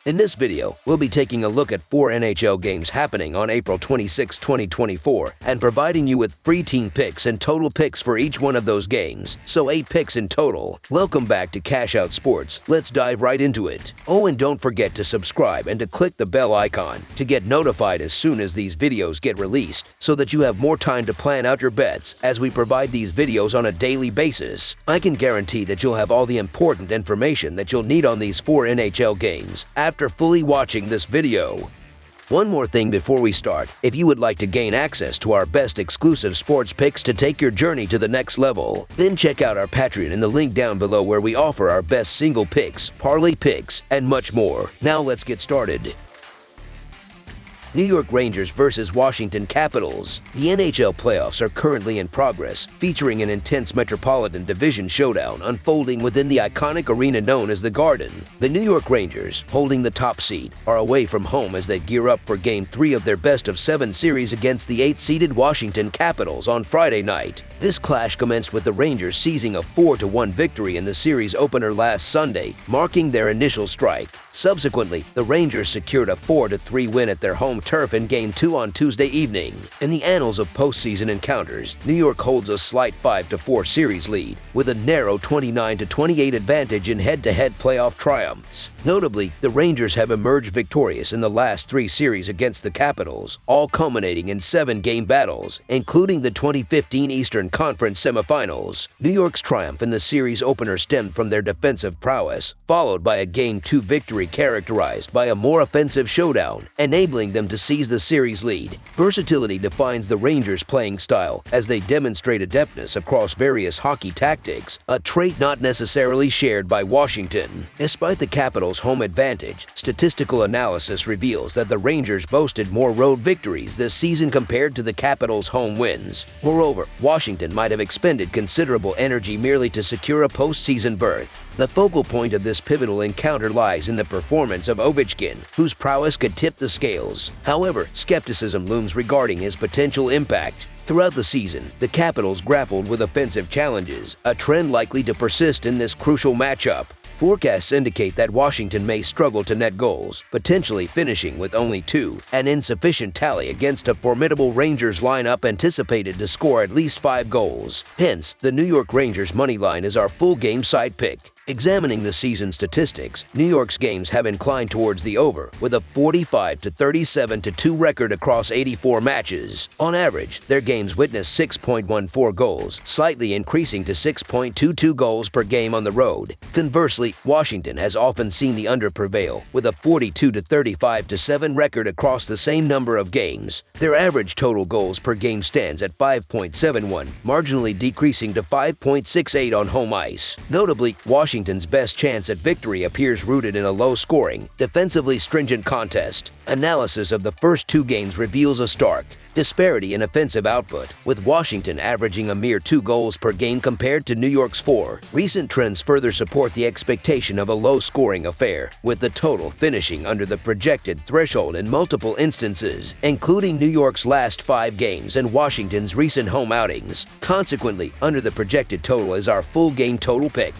In this video, we'll be taking a look at 4 NHL games happening on April 26, 2024, and providing you with free team picks and total picks for each one of those games, so 8 picks in total. Welcome back to Cash Out Sports. Let's dive right into it. Oh, and don't forget to subscribe and to click the bell icon to get notified as soon as these videos get released, so that you have more time to plan out your bets as we provide these videos on a daily basis. I can guarantee that you'll have all the important information that you'll need on these 4 NHL games after fully watching this video. One more thing before we start, if you would like to gain access to our best exclusive sports picks to take your journey to the next level, then check out our Patreon in the link down below where we offer our best single picks, parlay picks, and much more. Now let's get started. New York Rangers versus Washington Capitals. The NHL playoffs are currently in progress, featuring an intense Metropolitan Division showdown unfolding within the iconic arena known as the Garden. The New York Rangers, holding the top seed, are away from home as they gear up for Game 3 of their best-of-7 series against the 8th-seeded Washington Capitals on Friday night. This clash commenced with the Rangers seizing a 4-1 victory in the series opener last Sunday, marking their initial strike. Subsequently, the Rangers secured a 4-3 win at their home turf in Game 2 on Tuesday evening. In the annals of postseason encounters, New York holds a slight 5-4 series lead, with a narrow 29-28 advantage in head-to-head playoff triumphs. Notably, the Rangers have emerged victorious in the last 3 series against the Capitals, all culminating in 7-game battles, including the 2015 Eastern Conference semifinals. New York's triumph in the series opener stemmed from their defensive prowess, followed by a Game 2 victory characterized by a more offensive showdown, enabling them to seize the series lead. Versatility defines the Rangers' playing style as they demonstrate adeptness across various hockey tactics, a trait not necessarily shared by Washington. Despite the Capitals' home advantage, statistical analysis reveals that the Rangers boasted more road victories this season compared to the Capitals' home wins. Moreover, Washington might have expended considerable energy merely to secure a postseason berth. The focal point of this pivotal encounter lies in the performance of Ovechkin, whose prowess could tip the scales. However, skepticism looms regarding his potential impact. Throughout the season, the Capitals grappled with offensive challenges, a trend likely to persist in this crucial matchup. Forecasts indicate that Washington may struggle to net goals, potentially finishing with only 2, an insufficient tally against a formidable Rangers lineup anticipated to score at least 5 goals. Hence, the New York Rangers money line is our full game side pick. Examining the season statistics, New York's games have inclined towards the over, with a 45-37-2 record across 84 matches. On average, their games witnessed 6.14 goals, slightly increasing to 6.22 goals per game on the road. Conversely, Washington has often seen the under prevail, with a 42-35-7 record across the same number of games. Their average total goals per game stands at 5.71, marginally decreasing to 5.68 on home ice. Notably, Washington's best chance at victory appears rooted in a low-scoring, defensively stringent contest. Analysis of the first 2 games reveals a stark disparity in offensive output, with Washington averaging a mere 2 goals per game compared to New York's 4. Recent trends further support the expectation of a low-scoring affair, with the total finishing under the projected threshold in multiple instances, including New York's last 5 games and Washington's recent home outings. Consequently, under the projected total is our full game total pick.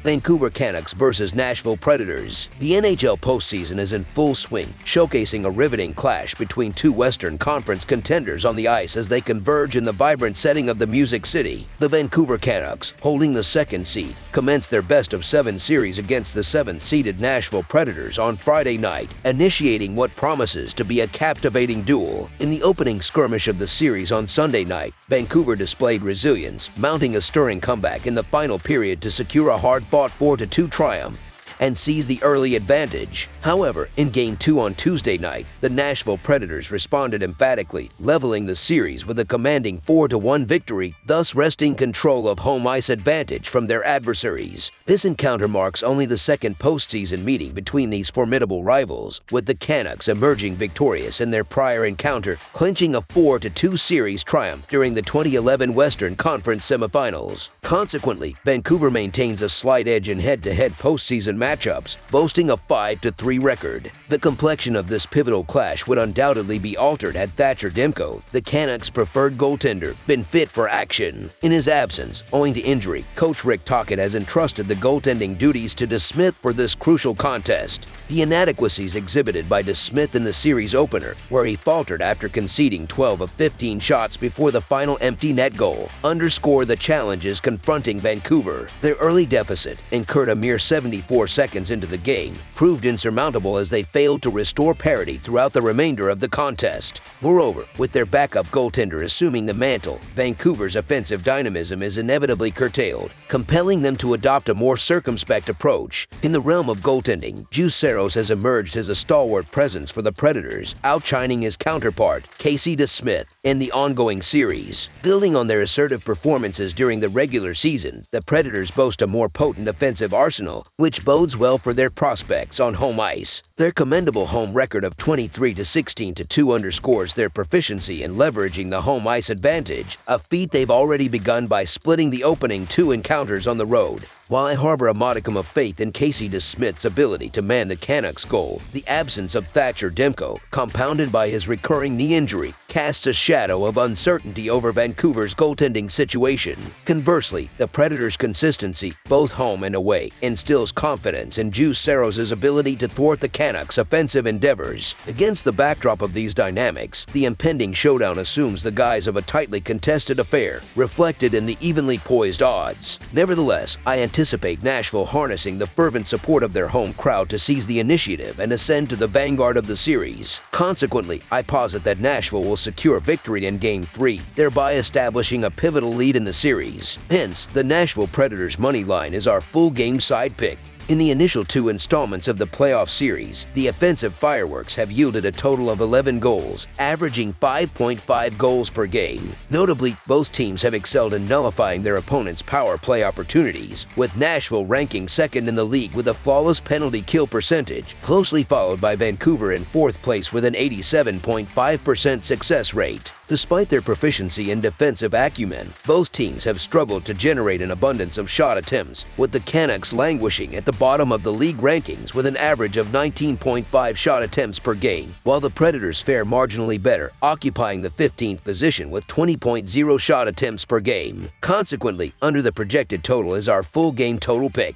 Vancouver Canucks versus Nashville Predators. The NHL postseason is in full swing, showcasing a riveting clash between 2 Western Conference contenders on the ice as they converge in the vibrant setting of the Music City. The Vancouver Canucks, holding the 2nd seed, commenced their best-of-7 series against the 7th-seeded Nashville Predators on Friday night, initiating what promises to be a captivating duel. In the opening skirmish of the series on Sunday night, Vancouver displayed resilience, mounting a stirring comeback in the final period to secure a hard-fought 4-2 triumph and seize the early advantage. However, in Game 2 on Tuesday night, the Nashville Predators responded emphatically, leveling the series with a commanding 4-1 victory, thus wresting control of home ice advantage from their adversaries. This encounter marks only the 2nd postseason meeting between these formidable rivals, with the Canucks emerging victorious in their prior encounter, clinching a 4-2 series triumph during the 2011 Western Conference semifinals. Consequently, Vancouver maintains a slight edge in head-to-head postseason matchups, boasting a 5-3 victory record. The complexion of this pivotal clash would undoubtedly be altered had Thatcher Demko, the Canucks' preferred goaltender, been fit for action. In his absence, owing to injury, coach Rick Tocchet has entrusted the goaltending duties to DeSmith for this crucial contest. The inadequacies exhibited by DeSmith in the series opener, where he faltered after conceding 12 of 15 shots before the final empty net goal, underscore the challenges confronting Vancouver. Their early deficit, incurred a mere 74 seconds into the game, proved insurmountable as they failed to restore parity throughout the remainder of the contest. Moreover, with their backup goaltender assuming the mantle, Vancouver's offensive dynamism is inevitably curtailed, compelling them to adopt a more circumspect approach. In the realm of goaltending, Juuse Saros has emerged as a stalwart presence for the Predators, outshining his counterpart, Casey DeSmith, in the ongoing series. Building on their assertive performances during the regular season, the Predators boast a more potent offensive arsenal, which bodes well for their prospects on home ice. Their commendable home record of 23-16-2 underscores their proficiency in leveraging the home ice advantage, a feat they've already begun by splitting the opening 2 encounters on the road. While I harbor a modicum of faith in Casey DeSmith's ability to man the Canucks' goal, the absence of Thatcher Demko, compounded by his recurring knee injury, casts a shadow of uncertainty over Vancouver's goaltending situation. Conversely, the Predators' consistency, both home and away, instills confidence in Juuse Saros' ability to thwart the Canucks' offensive endeavors. Against the backdrop of these dynamics, the impending showdown assumes the guise of a tightly contested affair, reflected in the evenly poised odds. Nevertheless, I anticipate Nashville harnessing the fervent support of their home crowd to seize the initiative and ascend to the vanguard of the series. Consequently, I posit that Nashville will secure victory in Game 3, thereby establishing a pivotal lead in the series. Hence, the Nashville Predators money line is our full game side pick. In the initial 2 installments of the playoff series, the offensive fireworks have yielded a total of 11 goals, averaging 5.5 goals per game. Notably, both teams have excelled in nullifying their opponents' power play opportunities, with Nashville ranking second in the league with a flawless penalty kill percentage, closely followed by Vancouver in 4th place with an 87.5% success rate. Despite their proficiency in defensive acumen, both teams have struggled to generate an abundance of shot attempts, with the Canucks languishing at the bottom of the league rankings with an average of 19.5 shot attempts per game, while the Predators fare marginally better, occupying the 15th position with 20.0 shot attempts per game. Consequently, under the projected total is our full game total pick.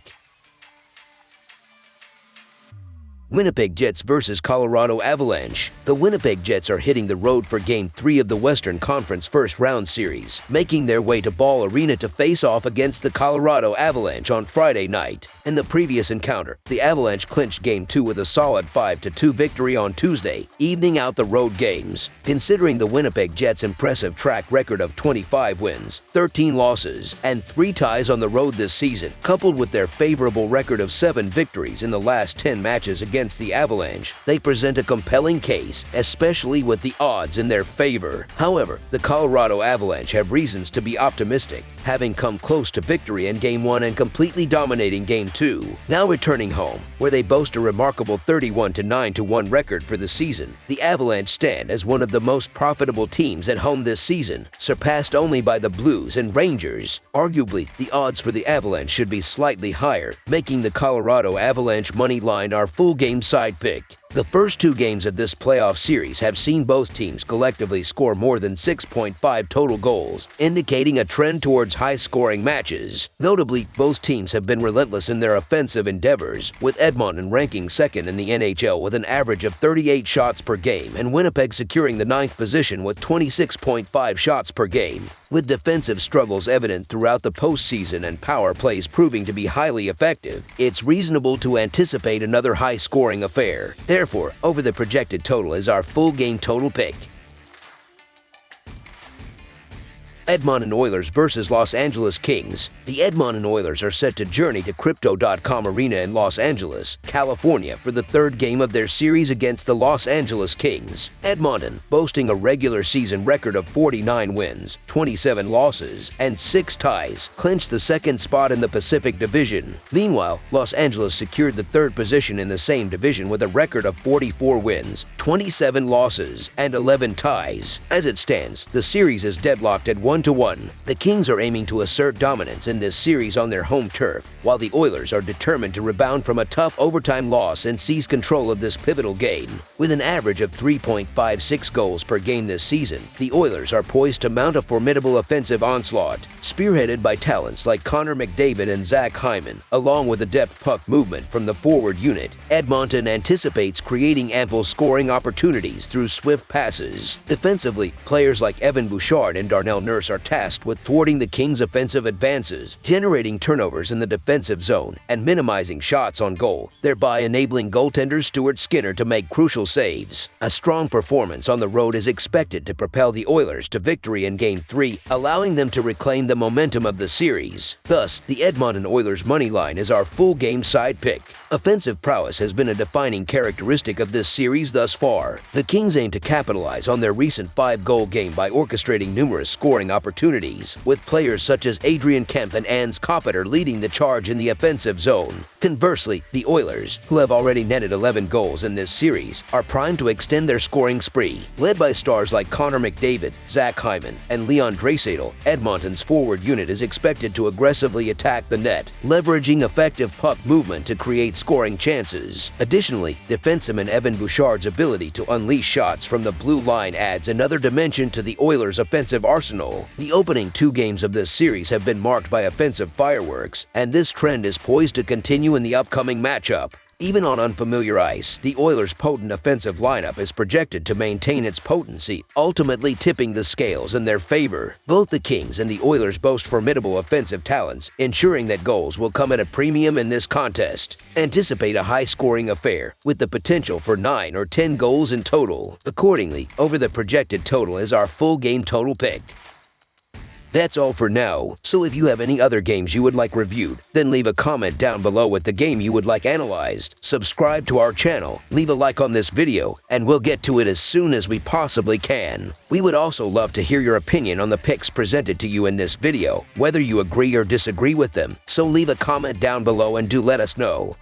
Winnipeg Jets vs. Colorado Avalanche. The Winnipeg Jets are hitting the road for Game 3 of the Western Conference first-round series, making their way to Ball Arena to face off against the Colorado Avalanche on Friday night. In the previous encounter, the Avalanche clinched Game 2 with a solid 5-2 victory on Tuesday, evening out the road games. Considering the Winnipeg Jets' impressive track record of 25 wins, 13 losses, and 3 ties on the road this season, coupled with their favorable record of 7 victories in the last 10 matches against the Avalanche, they present a compelling case, especially with the odds in their favor. However, the Colorado Avalanche have reasons to be optimistic, having come close to victory in Game 1 and completely dominating Game 2. Now returning home, where they boast a remarkable 31-9-1 record for the season, the Avalanche stand as one of the most profitable teams at home this season, surpassed only by the Blues and Rangers. Arguably, the odds for the Avalanche should be slightly higher, making the Colorado Avalanche money line our full game side pick. The first 2 games of this playoff series have seen both teams collectively score more than 6.5 total goals, indicating a trend towards high-scoring matches. Notably, both teams have been relentless in their offensive endeavors, with Edmonton ranking second in the NHL with an average of 38 shots per game and Winnipeg securing the 9th position with 26.5 shots per game. With defensive struggles evident throughout the postseason and power plays proving to be highly effective, it's reasonable to anticipate another high-scoring affair. Therefore, over the projected total is our full game total pick. Edmonton Oilers vs. Los Angeles Kings. The Edmonton Oilers are set to journey to Crypto.com Arena in Los Angeles, California for the 3rd game of their series against the Los Angeles Kings. Edmonton, boasting a regular season record of 49 wins, 27 losses, and 6 ties, clinched the 2nd spot in the Pacific Division. Meanwhile, Los Angeles secured the 3rd position in the same division with a record of 44 wins, 27 losses, and 11 ties. As it stands, the series is deadlocked at 1 1-1. The Kings are aiming to assert dominance in this series on their home turf, while the Oilers are determined to rebound from a tough overtime loss and seize control of this pivotal game. With an average of 3.56 goals per game this season, the Oilers are poised to mount a formidable offensive onslaught, spearheaded by talents like Connor McDavid and Zach Hyman, along with adept puck movement from the forward unit. Edmonton anticipates creating ample scoring opportunities through swift passes. Defensively, players like Evan Bouchard and Darnell Nurse are tasked with thwarting the Kings' offensive advances, generating turnovers in the defensive zone and minimizing shots on goal, thereby enabling goaltender Stuart Skinner to make crucial saves. A strong performance on the road is expected to propel the Oilers to victory in Game 3, allowing them to reclaim the momentum of the series. Thus, the Edmonton Oilers money line is our full game side pick. Offensive prowess has been a defining characteristic of this series thus far. The Kings aim to capitalize on their recent 5-goal game by orchestrating numerous scoring opportunities, with players such as Adrian Kemp and Ans Kopitar leading the charge in the offensive zone. Conversely, the Oilers, who have already netted 11 goals in this series, are primed to extend their scoring spree. Led by stars like Connor McDavid, Zach Hyman, and Leon Draisaitl, Edmonton's forward unit is expected to aggressively attack the net, leveraging effective puck movement to create scoring chances. Additionally, defenseman Evan Bouchard's ability to unleash shots from the blue line adds another dimension to the Oilers' offensive arsenal. The opening 2 games of this series have been marked by offensive fireworks, and this trend is poised to continue in the upcoming matchup. Even on unfamiliar ice, the Oilers' potent offensive lineup is projected to maintain its potency, ultimately tipping the scales in their favor. Both the Kings and the Oilers boast formidable offensive talents, ensuring that goals will come at a premium in this contest. Anticipate a high-scoring affair, with the potential for 9 or 10 goals in total. Accordingly, over the projected total is our full game total pick. That's all for now, so if you have any other games you would like reviewed, then leave a comment down below with the game you would like analyzed. Subscribe to our channel, leave a like on this video, and we'll get to it as soon as we possibly can. We would also love to hear your opinion on the picks presented to you in this video, whether you agree or disagree with them, so leave a comment down below and do let us know.